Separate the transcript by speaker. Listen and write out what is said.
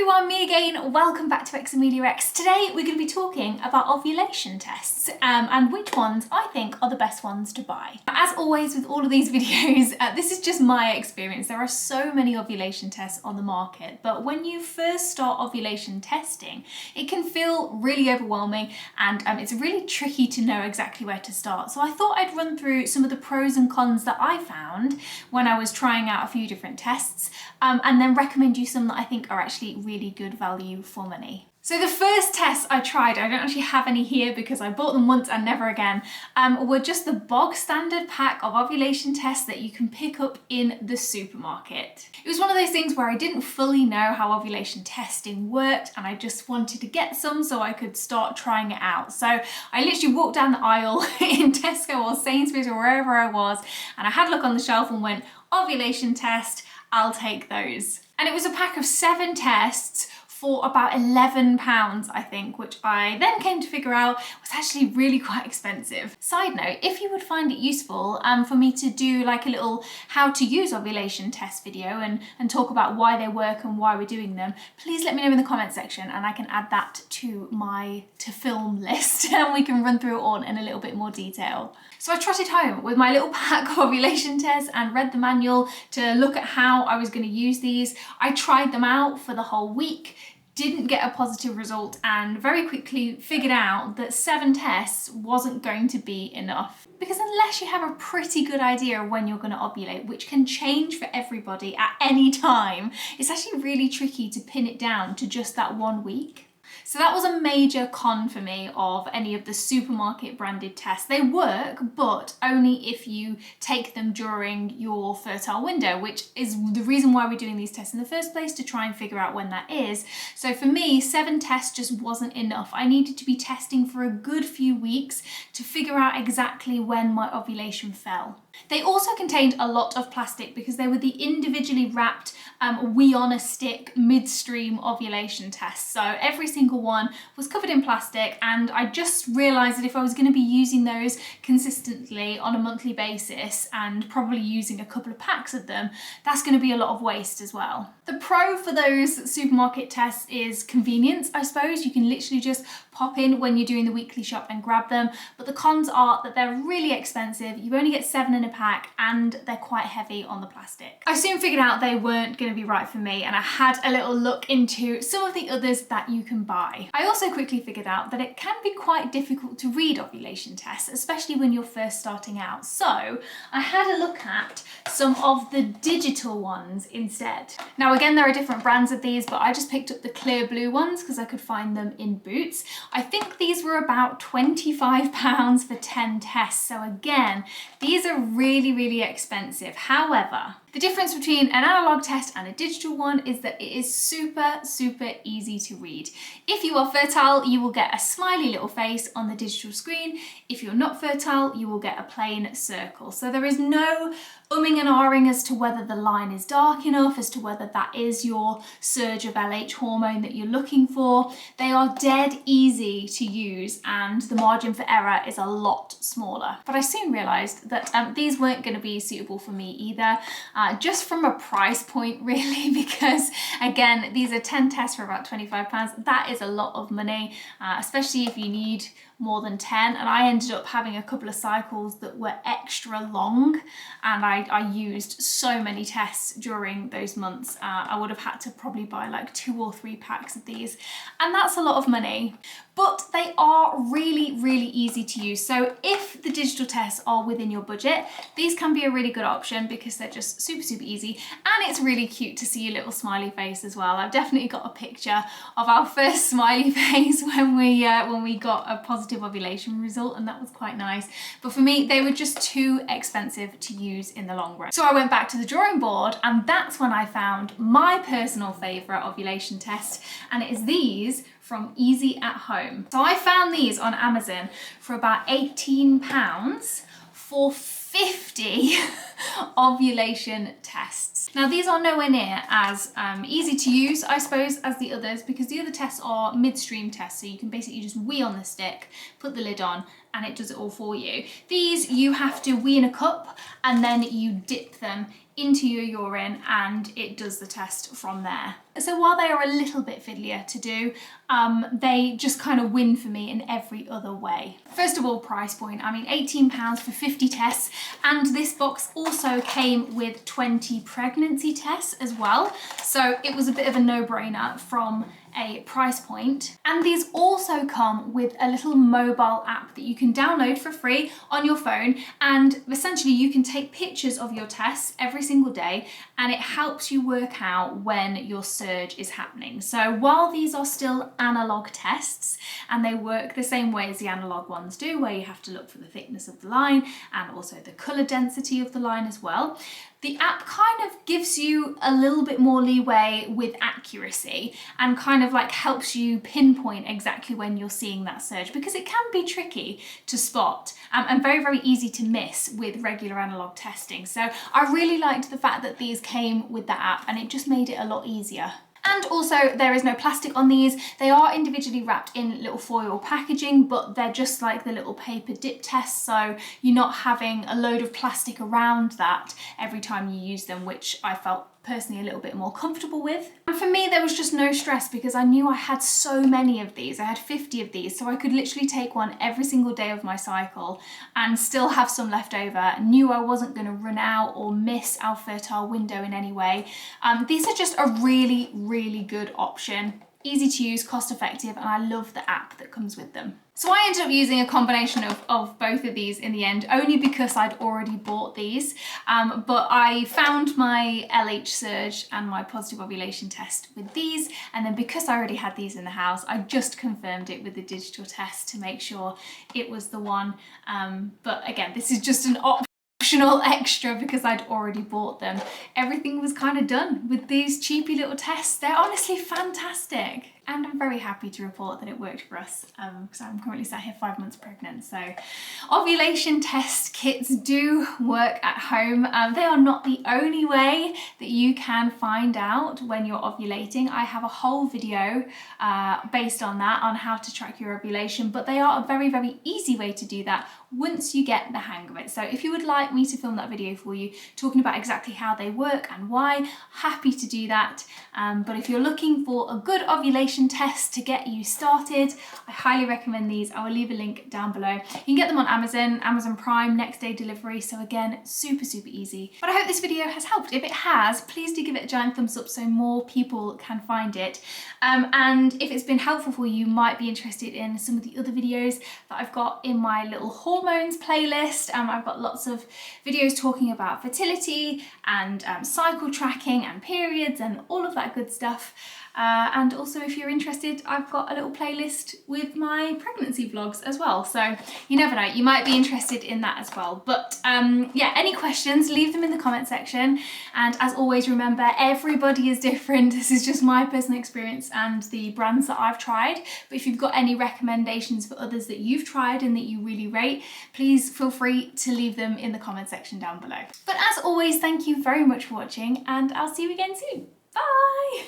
Speaker 1: everyone, me again. Welcome back to xameliax. Today we're going to be talking about ovulation tests and which ones I think are the best ones to buy. As always with all of these videos, this is just my experience. There are so many ovulation tests on the market, but when you first start ovulation testing, it can feel really overwhelming and it's really tricky to know exactly where to start. So I thought I'd run through some of the pros and cons that I found when I was trying out a few different tests and then recommend you some that I think are actually really good value for money. So the first tests I tried, I don't actually have any here because I bought them once and never again, were just the bog standard pack of ovulation tests that you can pick up in the supermarket. It was one of those things where I didn't fully know how ovulation testing worked and I just wanted to get some so I could start trying it out. So I literally walked down the aisle in Tesco or Sainsbury's or wherever I was and I had a look on the shelf and went, ovulation test, I'll take those. And it was a pack of 7 tests for about £11, I think, which I then came to figure out was actually really quite expensive. Side note, if you would find it useful for me to do like a little how to use ovulation test video and talk about why they work and why we're doing them, please let me know in the comment section and I can add that to my to film list and we can run through it all in a little bit more detail. So I trotted home with my little pack of ovulation tests and read the manual to look at how I was going to use these. I tried them out for the whole week, didn't get a positive result and very quickly figured out that 7 tests wasn't going to be enough. Because unless you have a pretty good idea of when you're going to ovulate, which can change for everybody at any time, it's actually really tricky to pin it down to just that 1 week. So that was a major con for me of any of the supermarket branded tests. They work, but only if you take them during your fertile window, which is the reason why we're doing these tests in the first place, to try and figure out when that is. So for me, 7 tests just wasn't enough. I needed to be testing for a good few weeks to figure out exactly when my ovulation fell. They also contained a lot of plastic because they were the individually wrapped wee on a stick midstream ovulation tests. So every single one was covered in plastic and I just realised that if I was going to be using those consistently on a monthly basis and probably using a couple of packs of them, that's going to be a lot of waste as well. The pro for those supermarket tests is convenience, I suppose. You can literally just pop in when you're doing the weekly shop and grab them, but the cons are that they're really expensive. You only get 7 in a pack and they're quite heavy on the plastic. I soon figured out they weren't going to be right for me and I had a little look into some of the others that you can buy. I also quickly figured out that it can be quite difficult to read ovulation tests, especially when you're first starting out. So I had a look at some of the digital ones instead. Now again, there are different brands of these, but I just picked up the clear blue ones because I could find them in Boots. I think these were about £25 for 10 tests. So again, these are really expensive. However, the difference between an analog test and a digital one is that it is super easy to read. If you are fertile, you will get a smiley little face on the digital screen. If you're not fertile, you will get a plain circle. So there is no umming and ahhing as to whether the line is dark enough, as to whether that is your surge of LH hormone that you're looking for. They are dead easy to use and the margin for error is a lot smaller. But I soon realised that these weren't going to be suitable for me either, just from a price point really, because again, these are 10 tests for about £25. That is a lot of money, especially if you need more than 10, and I ended up having a couple of cycles that were extra long and I used so many tests during those months. I would have had to probably buy like 2 or 3 packs of these and that's a lot of money. But they are really easy to use. So if the digital tests are within your budget, these can be a really good option because they're just super easy and it's really cute to see your little smiley face as well. I've definitely got a picture of our first smiley face when we got a positive ovulation result and that was quite nice. But for me, they were just too expensive to use in the long run. So I went back to the drawing board and that's when I found my personal favourite ovulation test, and it is these from Easy at Home. So I found these on Amazon for about £18 for 50 ovulation tests. Now these are nowhere near as easy to use, I suppose, as the others because the other tests are midstream tests, so you can basically just wee on the stick, put the lid on and it does it all for you. These you have to wee in a cup and then you dip them into your urine and it does the test from there. So while they are a little bit fiddlier to do, they just kind of win for me in every other way. First of all, price point. I mean, £18 for 50 tests, and this box also came with 20 pregnancy tests as well. So it was a bit of a no-brainer from a price point. And these also come with a little mobile app that you can download for free on your phone, and essentially you can take pictures of your tests every single day and it helps you work out when your surge is happening. So while these are still analog tests and they work the same way as the analog ones do, where you have to look for the thickness of the line and also the colour density of the line as well, the app kind of gives you a little bit more leeway with accuracy and kind of like helps you pinpoint exactly when you're seeing that surge, because it can be tricky to spot and very, very easy to miss with regular analog testing. So I really liked the fact that these came with the app, and it just made it a lot easier. And also, there is no plastic on these. They are individually wrapped in little foil packaging, but they're just like the little paper dip tests, so you're not having a load of plastic around that every time you use them, which I felt personally a little bit more comfortable with. And for me, there was just no stress because I knew I had so many of these. I had 50 of these, so I could literally take one every single day of my cycle and still have some left over. I knew I wasn't going to run out or miss our fertile window in any way. These are just a really, really good option. Easy to use, cost effective, and I love the app that comes with them. So I ended up using a combination of both of these in the end, only because I'd already bought these, but I found my LH surge and my positive ovulation test with these, and then because I already had these in the house, I just confirmed it with the digital test to make sure it was the one. But again, this is just an optional extra because I'd already bought them. Everything was kind of done with these cheapy little tests. They're honestly fantastic. And I'm very happy to report that it worked for us because I'm currently sat here 5 months pregnant. So ovulation test kits do work at home. They are not the only way that you can find out when you're ovulating. I have a whole video based on that, on how to track your ovulation, but they are a very, very easy way to do that once you get the hang of it. So if you would like me to film that video for you, talking about exactly how they work and why, happy to do that. But if you're looking for a good ovulation test to get you started, I highly recommend these. I will leave a link down below. You can get them on Amazon Prime, next day delivery. So again, super, super easy. But I hope this video has helped. If it has, please do give it a giant thumbs up so more people can find it. And if it's been helpful for you, you might be interested in some of the other videos that I've got in my little hormones playlist. I've got lots of videos talking about fertility and cycle tracking and periods and all of that good stuff. And also, if you're interested, I've got a little playlist with my pregnancy vlogs as well. So you never know, you might be interested in that as well. But yeah, any questions, leave them in the comment section. And as always, remember, everybody is different. This is just my personal experience and the brands that I've tried. But if you've got any recommendations for others that you've tried and that you really rate, please feel free to leave them in the comment section down below. But as always, thank you very much for watching, and I'll see you again soon. Bye!